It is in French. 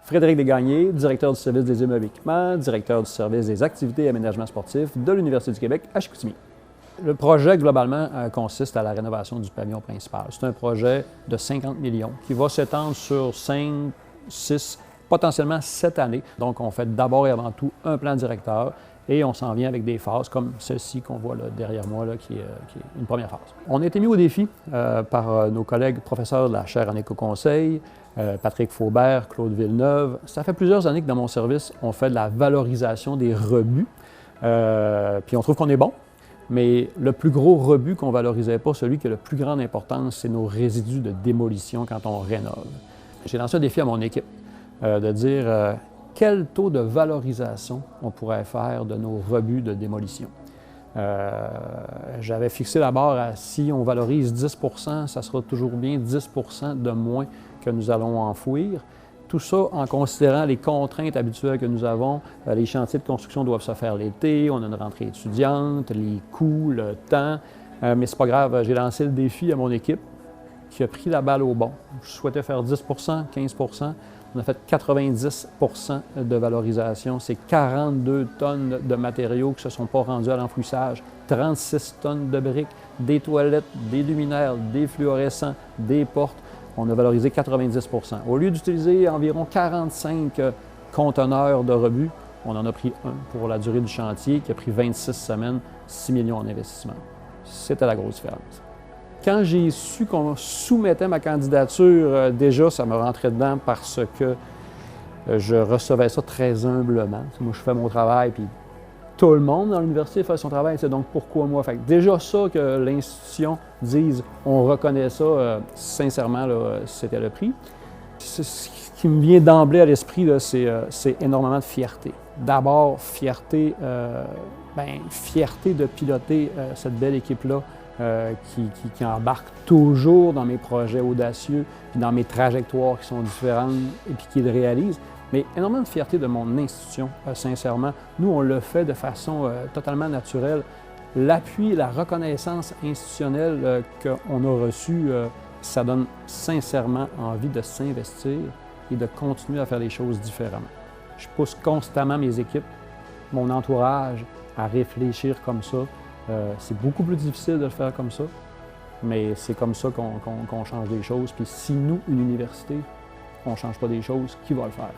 Frédéric Desgagnés, directeur du service des immeubles et équipements, directeur du service des activités et aménagements sportifs de l'Université du Québec à Chicoutimi. Le projet, globalement, consiste à la rénovation du pavillon principal. C'est un projet de 50 millions qui va s'étendre sur 5, 6, potentiellement 7 années. Donc, on fait d'abord et avant tout un plan directeur et on s'en vient avec des phases comme celle-ci qu'on voit là, derrière moi, là, qui est une première phase. On a été mis au défi par nos collègues professeurs de la chaire en éco-conseil, Patrick Faubert, Claude Villeneuve. Ça fait plusieurs années que dans mon service, on fait de la valorisation des rebuts. Puis on trouve qu'on est bon. Mais le plus gros rebut qu'on ne valorisait pas, celui qui a le plus grande importance, c'est nos résidus de démolition quand on rénove. J'ai lancé un défi à mon équipe de dire quel taux de valorisation on pourrait faire de nos rebuts de démolition. J'avais fixé la barre à si on valorise 10 %, ça sera toujours bien 10 % de moins que nous allons enfouir. Tout ça en considérant les contraintes habituelles que nous avons. Les chantiers de construction doivent se faire l'été, on a une rentrée étudiante, les coûts, le temps. Mais c'est pas grave, j'ai lancé le défi à mon équipe qui a pris la balle au bon. Je souhaitais faire 10 %, 15 %. On a fait 90 % de valorisation. C'est 42 tonnes de matériaux qui ne se sont pas rendus à l'enfouissage, 36 tonnes de briques, des toilettes, des luminaires, des fluorescents, des portes. On a valorisé 90 %. Au lieu d'utiliser environ 45 conteneurs de rebuts, on en a pris un pour la durée du chantier qui a pris 26 semaines, 6 millions en investissement. C'était la grosse différence. Quand j'ai su qu'on soumettait ma candidature, déjà, ça me rentrait dedans parce que je recevais ça très humblement. Moi, je fais mon travail, puis tout le monde dans l'université fait son travail, c'est donc pourquoi moi? Fait que déjà ça que l'institution dise, on reconnaît ça, sincèrement, là, c'était le prix. Ce qui me vient d'emblée à l'esprit, c'est énormément de fierté. D'abord, fierté de piloter cette belle équipe-là qui embarque toujours dans mes projets audacieux, puis dans mes trajectoires qui sont différentes et puis qui le réalisent. Mais énormément de fierté de mon institution, sincèrement. Nous, on le fait de façon totalement naturelle. L'appui, la reconnaissance institutionnelle qu'on a reçue, ça donne sincèrement envie de s'investir et de continuer à faire les choses différemment. Je pousse constamment mes équipes, mon entourage, à réfléchir comme ça. C'est beaucoup plus difficile de le faire comme ça, mais c'est comme ça qu'on change les choses. Puis si nous, une université, on ne change pas des choses, qui va le faire?